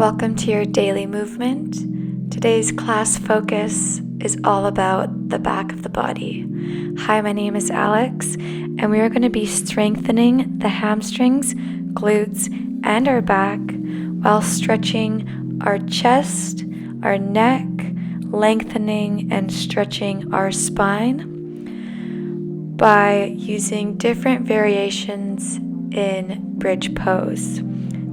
Welcome to your daily movement. Today's class focus is all about the back of the body. Hi, my name is Alex, and we are going to be strengthening the hamstrings, glutes, and our back while stretching our chest, our neck, lengthening and stretching our spine by using different variations in bridge pose.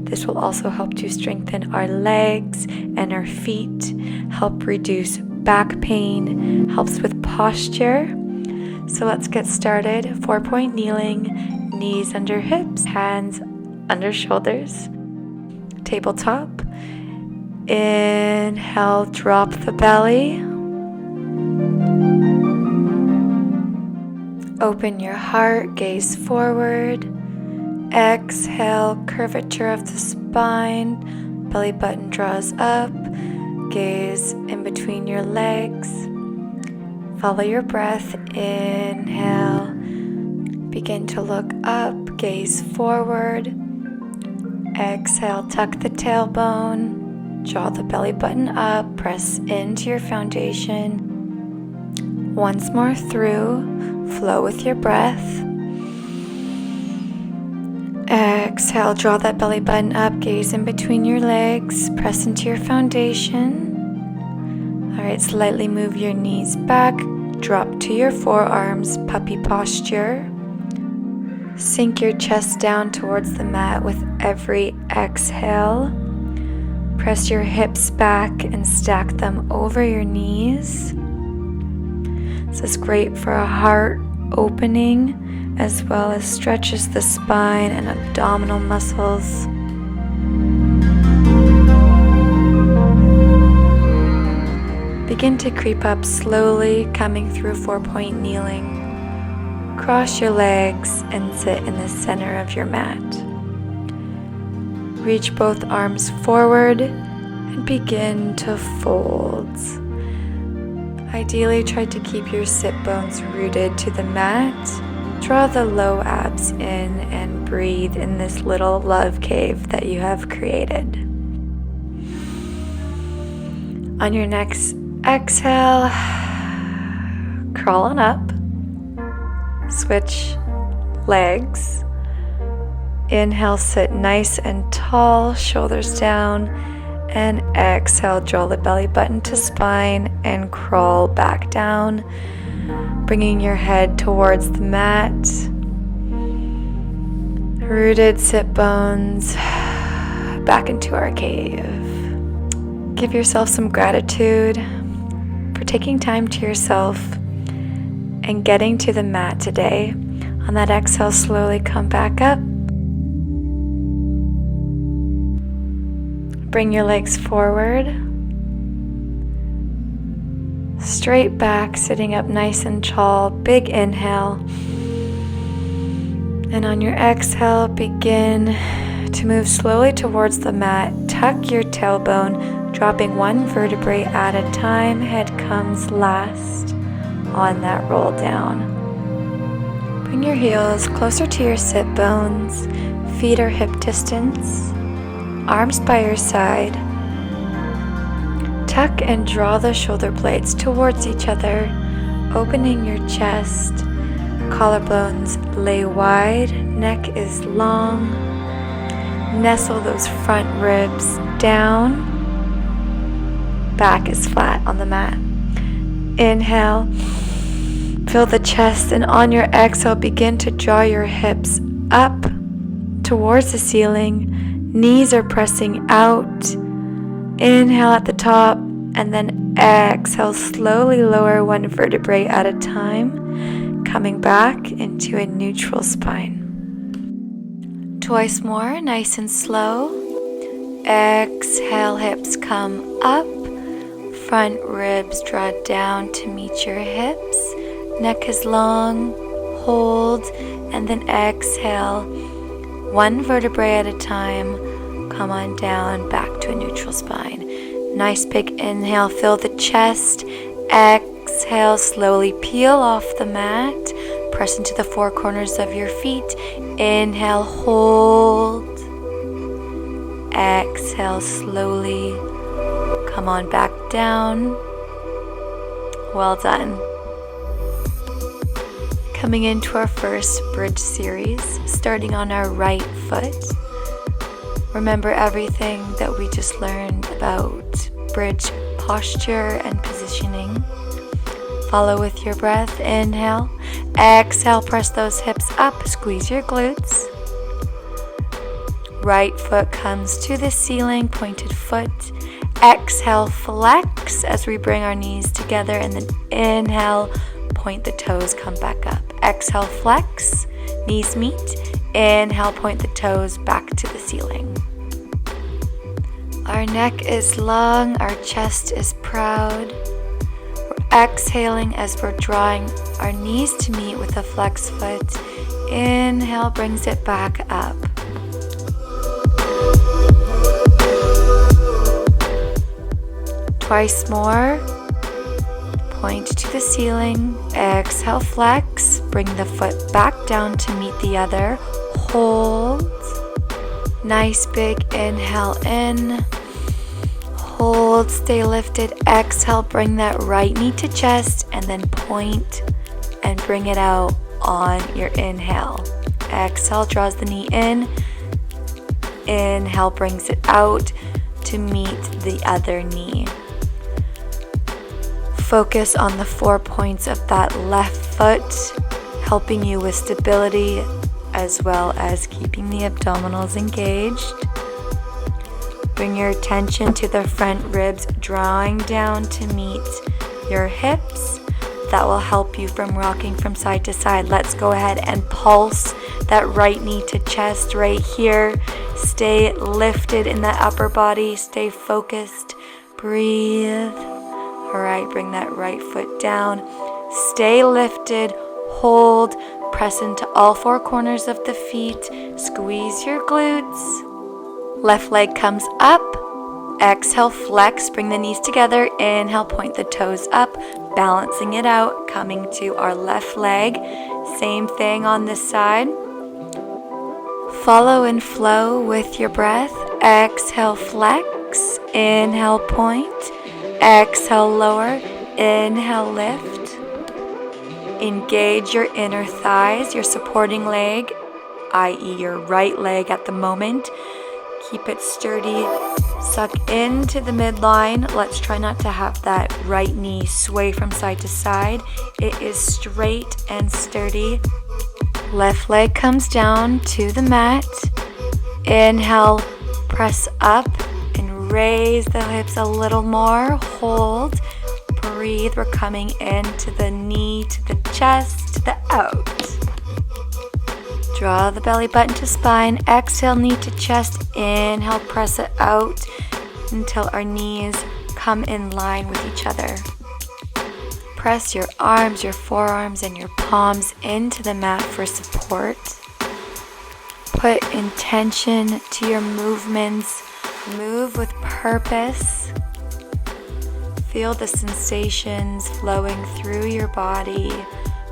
This will also help to strengthen our legs and our feet, help reduce back pain, helps with posture. So let's get started. 4-point kneeling, knees under hips, hands under shoulders, tabletop. Inhale, drop the belly. Open your heart, gaze forward. Exhale, curvature of the spine, belly button draws up, gaze in between your legs. Follow your breath, inhale, begin to look up, gaze forward. Exhale, tuck the tailbone, draw the belly button up, press into your foundation. Once more through, flow with your breath. Exhale, draw that belly button up, gaze in between your legs, press into your foundation. Alright, slightly move your knees back, drop to your forearms, puppy posture. Sink your chest down towards the mat with every exhale. Press your hips back and stack them over your knees. This is great for a heart opening, as well as stretches the spine and abdominal muscles. Begin to creep up slowly, coming through 4-point kneeling. Cross your legs and sit in the center of your mat. Reach both arms forward and begin to fold. Ideally, try to keep your sit bones rooted to the mat. Draw the low abs in and breathe in this little love cave that you have created. On your next exhale, crawl on up. Switch legs. Inhale, sit nice and tall, shoulders down. And exhale, draw the belly button to spine and crawl back down. Bringing your head towards the mat. Rooted sit bones back into our cave. Give yourself some gratitude for taking time to yourself and getting to the mat today. On that exhale, slowly come back up. Bring your legs forward. Straight back, sitting up nice and tall. Big inhale. And on your exhale, begin to move slowly towards the mat. Tuck your tailbone, dropping one vertebrae at a time. Head comes last on that roll down. Bring your heels closer to your sit bones. Feet are hip distance. Arms by your side. Tuck and draw the shoulder blades towards each other, opening your chest. Collarbones lay wide, neck is long. Nestle those front ribs down. Back is flat on the mat. Inhale, fill the chest, and on your exhale, begin to draw your hips up towards the ceiling. Knees are pressing out. Inhale at the top, and then exhale, slowly lower one vertebrae at a time, coming back into a neutral spine. Twice more, nice and slow. Exhale, hips come up, front ribs draw down to meet your hips, neck is long, hold, and then exhale, one vertebrae at a time. Come on down, back to a neutral spine. Nice big inhale, fill the chest. Exhale, slowly peel off the mat. Press into the four corners of your feet. Inhale, hold. Exhale. exhale slowly. Come on back down. Well done. Coming into our first bridge series, starting on our right foot. Remember everything that we just learned about bridge posture and positioning. Follow with your breath. Inhale. Exhale, press those hips up, squeeze your glutes. Right foot comes to the ceiling, pointed foot. Exhale, flex as we bring our knees together, and then inhale, point the toes, come back up. Exhale, flex, knees meet. Inhale, point the toes back to the ceiling. Our neck is long, our chest is proud. We're exhaling as we're drawing our knees to meet with a flex foot. Inhale brings it back up. Twice more. Point to the ceiling. Exhale, flex. Bring the foot back down to meet the other. Hold. Nice big inhale in. Hold, stay lifted. Exhale, bring that right knee to chest and then point and bring it out on your inhale. Exhale, draws the knee in. Inhale, brings it out to meet the other knee. Focus on the 4 points of that left foot, helping you with stability as well as keeping the abdominals engaged. Bring your attention to the front ribs, drawing down to meet your hips. That will help you from rocking from side to side. Let's go ahead and pulse that right knee to chest right here. Stay lifted in the upper body. Stay focused. Breathe. All right, bring that right foot down. Stay lifted. Hold. Press into all 4 corners of the feet. Squeeze your glutes. Left leg comes up. Exhale, flex. Bring the knees together. Inhale, point the toes up. Balancing it out. Coming to our left leg. Same thing on this side. Follow and flow with your breath. Exhale, flex. Inhale, point. Exhale, lower. Inhale, lift. Engage your inner thighs, your supporting leg, i.e. your right leg at the moment. Keep it sturdy. Suck into the midline. Let's try not to have that right knee sway from side to side. It is straight and sturdy. Left leg comes down to the mat. Inhale, press up and raise the hips a little more. Hold. Breathe. We're coming into the knee, to the chest, to the out. Draw the belly button to spine. Exhale, knee to chest. Inhale, press it out until our knees come in line with each other. Press your arms, your forearms, and your palms into the mat for support. Put intention to your movements. Move with purpose. Feel the sensations flowing through your body.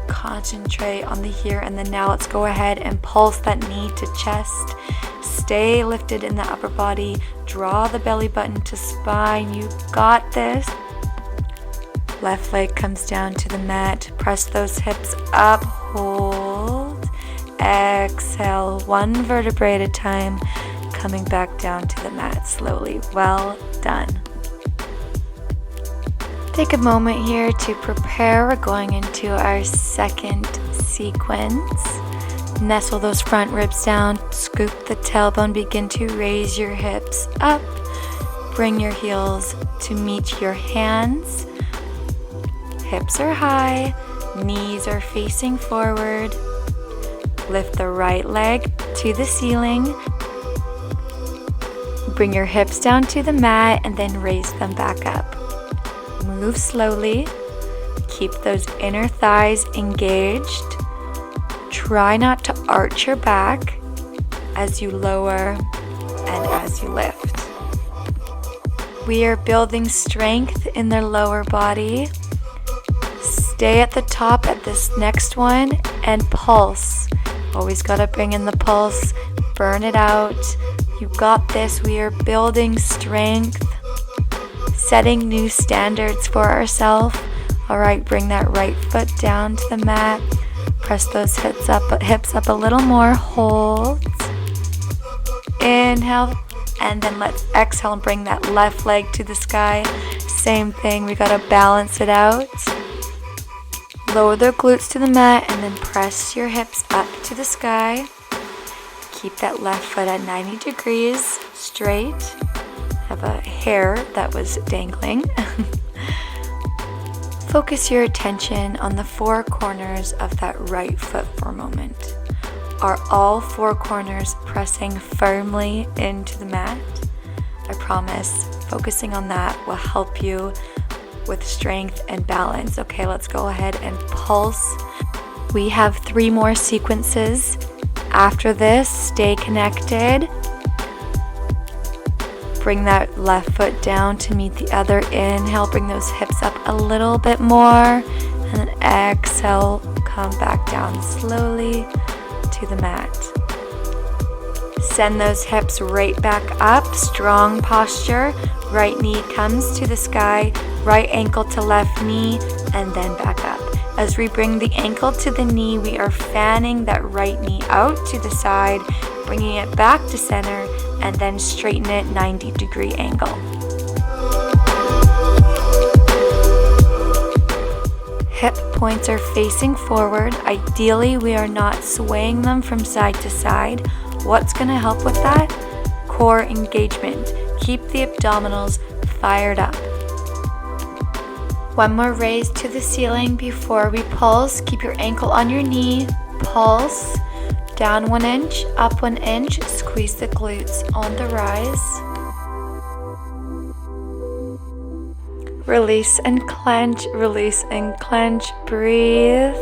Concentrate on the here and the now. Let's go ahead and pulse that knee to chest. Stay lifted in the upper body. Draw the belly button to spine. You got this. Left leg comes down to the mat. Press those hips up. Hold. Exhale. 1 vertebrae at a time. Coming back down to the mat slowly. Well done. Take a moment here to prepare. We're going into our second sequence. Nestle those front ribs down. Scoop the tailbone. Begin to raise your hips up. Bring your heels to meet your hands. Hips are high. Knees are facing forward. Lift the right leg to the ceiling. Bring your hips down to the mat and then raise them back up. Move slowly. Keep those inner thighs engaged. Try not to arch your back as you lower and as you lift. We are building strength in the lower body. Stay at the top at this next one and pulse. Always got to bring in the pulse. Burn it out. You got this. We are building strength, setting new standards for ourselves. All right, bring that right foot down to the mat. Press those hips up a little more. Hold. Inhale. And then let's exhale and bring that left leg to the sky. Same thing, we gotta balance it out. Lower the glutes to the mat and then press your hips up to the sky. Keep that left foot at 90 degrees straight. Have a hair that was dangling. Focus your attention on the four corners of that right foot for a moment. Are all four corners pressing firmly into the mat? I promise focusing on that will help you with strength and balance. Okay, let's go ahead and pulse. We have 3 more sequences. After this, stay connected. Bring that left foot down to meet the other. Inhale, bring those hips up a little bit more. And then exhale, come back down slowly to the mat. Send those hips right back up, strong posture. Right knee comes to the sky, right ankle to left knee, and then back up. As we bring the ankle to the knee, we are fanning that right knee out to the side, bringing it back to center, and then straighten it 90-degree angle. Hip points are facing forward. Ideally, we are not swaying them from side to side. What's going to help with that? Core engagement. Keep the abdominals fired up. One more raise to the ceiling before we pulse. Keep your ankle on your knee. Pulse. Down 1 inch, up 1 inch. Squeeze the glutes on the rise. Release and clench, release and clench, breathe.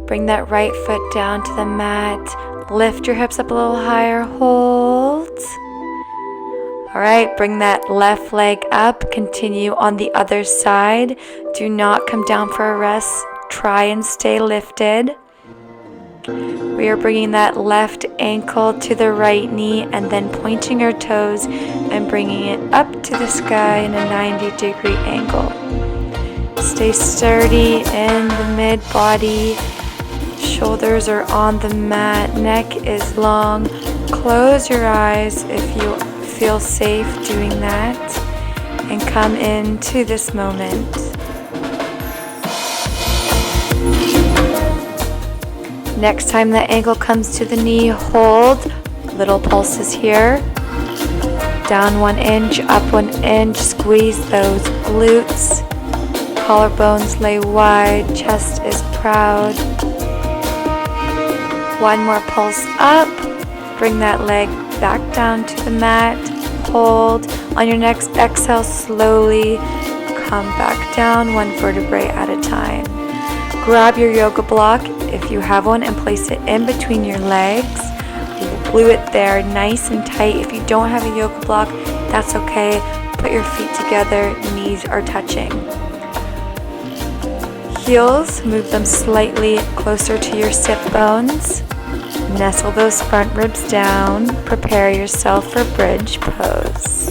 Bring that right foot down to the mat. Lift your hips up a little higher, hold. All right, bring that left leg up. Continue on the other side. Do not come down for a rest. Try and stay lifted. We are bringing that left ankle to the right knee and then pointing our toes and bringing it up to the sky in a 90-degree angle. Stay sturdy in the mid-body. Shoulders are on the mat. Neck is long. Close your eyes if you feel safe doing that. And come into this moment. Next time that ankle comes to the knee, hold. Little pulses here. Down 1 inch, up 1 inch. Squeeze those glutes. Collarbones lay wide. Chest is proud. One more pulse up. Bring that leg back down to the mat. Hold. On your next exhale, slowly come back down, 1 vertebrae at a time. Grab your yoga block if you have one and place it in between your legs. Glue it there nice and tight. If you don't have a yoga block, that's okay. Put your feet together, knees are touching. Heels, move them slightly closer to your sit bones. Nestle those front ribs down. Prepare yourself for bridge pose.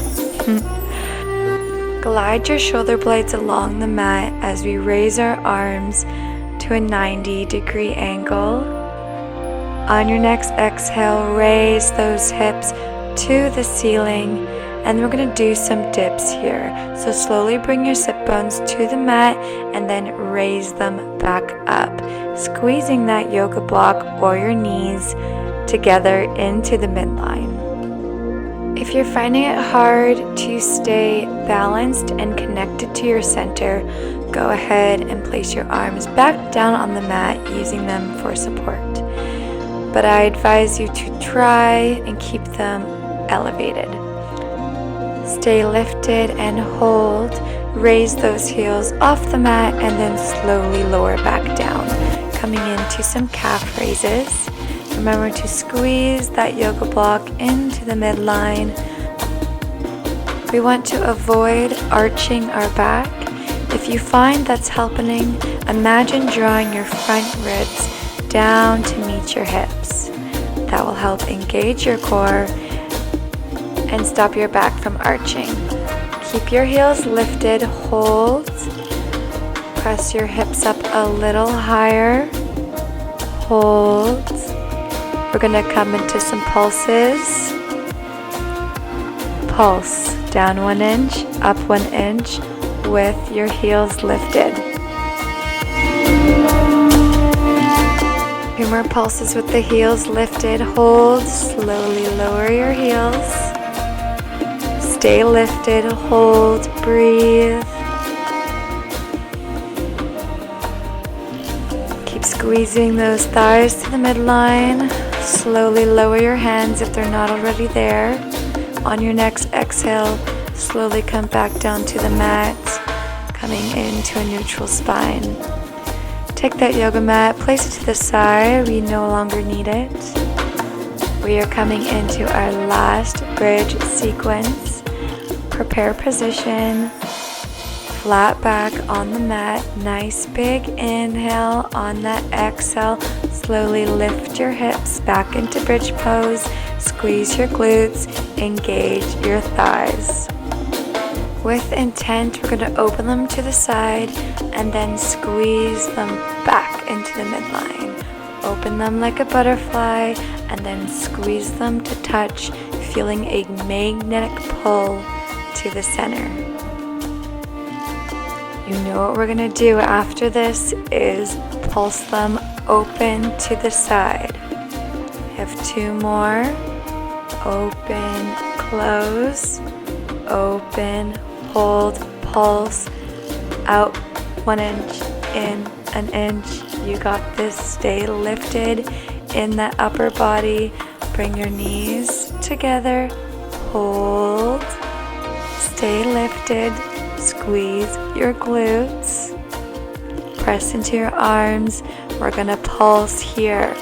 Glide your shoulder blades along the mat as we raise our arms to a 90-degree angle. On your next exhale, raise those hips to the ceiling, and we're going to do some dips here. So slowly bring your sit bones to the mat and then raise them back up, squeezing that yoga block or your knees together into the midline. If you're finding it hard to stay balanced and connected to your center, go ahead and place your arms back down on the mat using them for support. But I advise you to try and keep them elevated. Stay lifted and hold. Raise those heels off the mat and then slowly lower back down, coming into some calf raises. Remember to squeeze that yoga block into the midline. We want to avoid arching our back. If you find that's helping, imagine drawing your front ribs down to meet your hips. That will help engage your core and stop your back from arching. Keep your heels lifted, hold. Press your hips up a little higher, hold. We're gonna come into some pulses. Pulse, down 1 inch, up 1 inch with your heels lifted. 2 more pulses with the heels lifted, hold, slowly lower your heels. Stay lifted, hold, breathe. Keep squeezing those thighs to the midline. Slowly lower your hands if they're not already there. On your next exhale, slowly come back down to the mat, coming into a neutral spine. Take that yoga mat, place it to the side. We no longer need it. We are coming into our last bridge sequence. Prepare position, flat back on the mat. Nice big inhale. On that exhale, slowly lift your hips back into bridge pose. Squeeze your glutes, engage your thighs. With intent, we're going to open them to the side and then squeeze them back into the midline. Open them like a butterfly and then squeeze them to touch, feeling a magnetic pull to the center. You know what we're going to do after this is pulse them open to the side. We have 2 more. Open, close, open, hold, pulse, out 1 inch, in 1 inch. You got this. Stay lifted in that upper body. Bring your knees together, hold, stay lifted, squeeze your glutes, press into your arms. We're gonna pulse here.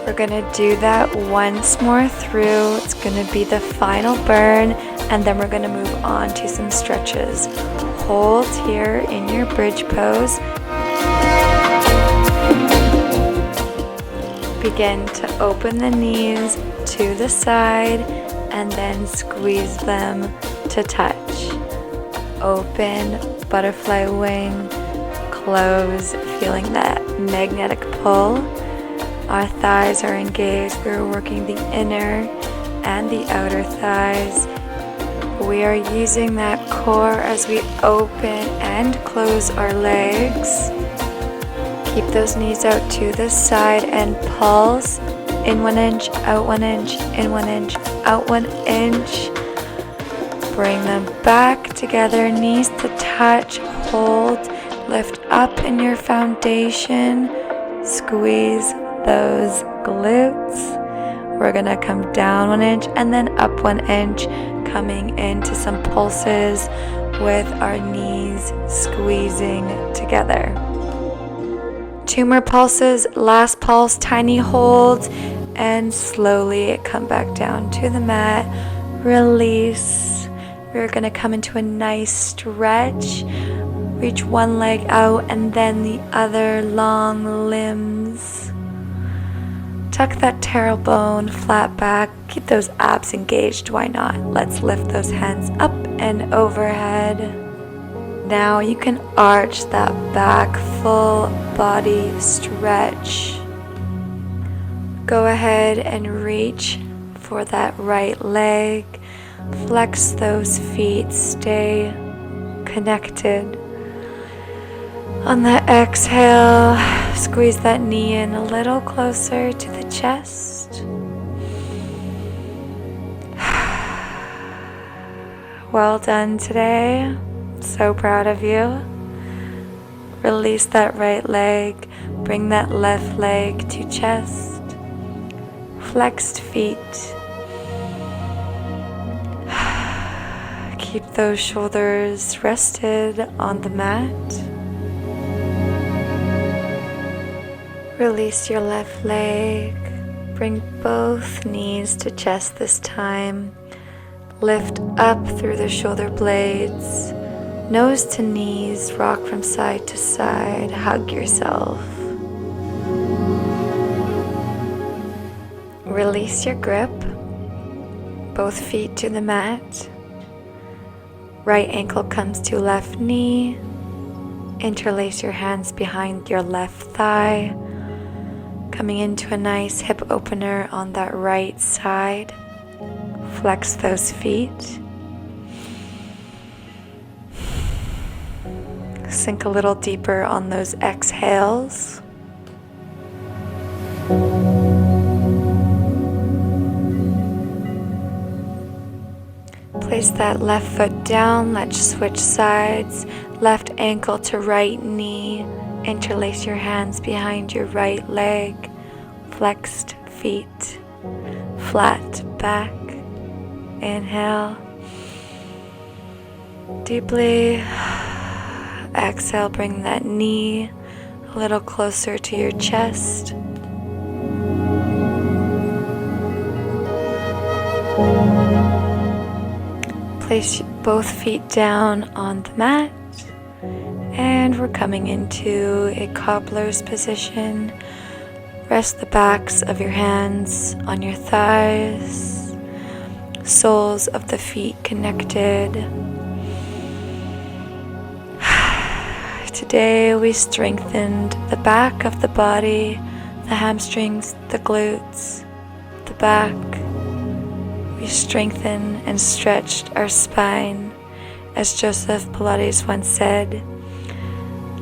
We're gonna do that once more through. It's gonna be the final burn, and then we're gonna move on to some stretches. Hold here in your bridge pose. Begin to open the knees to the side and then squeeze them to touch. Open, butterfly wing, close, feeling that magnetic pull. Our thighs are engaged. We're working the inner and the outer thighs. We are using that core as we open and close our legs. Keep those knees out to the side and pulse. In 1 inch, out 1 inch, in 1 inch, out 1 inch. Bring them back together, knees to touch, hold, lift up in your foundation, squeeze those glutes. We're gonna come down 1 inch and then up 1 inch, coming into some pulses with our knees squeezing together. 2 more pulses, last pulse, tiny holds, and slowly come back down to the mat, release. We're gonna come into a nice stretch, reach one leg out and then the other, long limbs. Tuck that tailbone flat back, keep those abs engaged, why not? Let's lift those hands up and overhead. Now you can arch that back, full body stretch. Go ahead and reach for that right leg. Flex those feet, stay connected. On the exhale, squeeze that knee in a little closer to the chest. Well done today. So proud of you. Release that right leg. Bring that left leg to chest. Flexed feet. Keep those shoulders rested on the mat. Release your left leg. Bring both knees to chest this time. Lift up through the shoulder blades. Nose to knees, rock from side to side. Hug yourself. Release your grip, both feet to the mat. Right ankle comes to left knee. Interlace your hands behind your left thigh, coming into a nice hip opener on that right side. Flex those feet. Sink a little deeper on those exhales. Place that left foot down. Let's switch sides. Left ankle to right knee. Interlace your hands behind your right leg. Flexed feet. Flat back. Inhale. Deeply. Exhale, bring that knee a little closer to your chest. Place both feet down on the mat, and we're coming into a cobbler's position. Rest the backs of your hands on your thighs, soles of the feet connected. Today we strengthened the back of the body, the hamstrings, the glutes, the back. We strengthened and stretched our spine. As Joseph Pilates once said,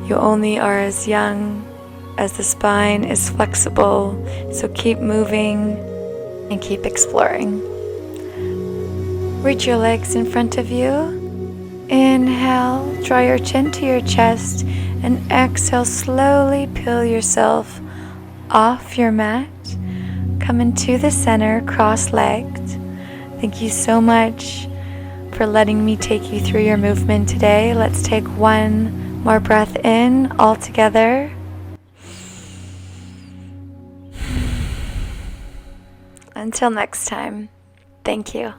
you only are as young as the spine is flexible, so keep moving and keep exploring. Reach your legs in front of you. Inhale, draw your chin to your chest, and exhale, slowly peel yourself off your mat. Come into the center, cross-legged. Thank you so much for letting me take you through your movement today. Let's take one more breath in all together. Until next time, thank you.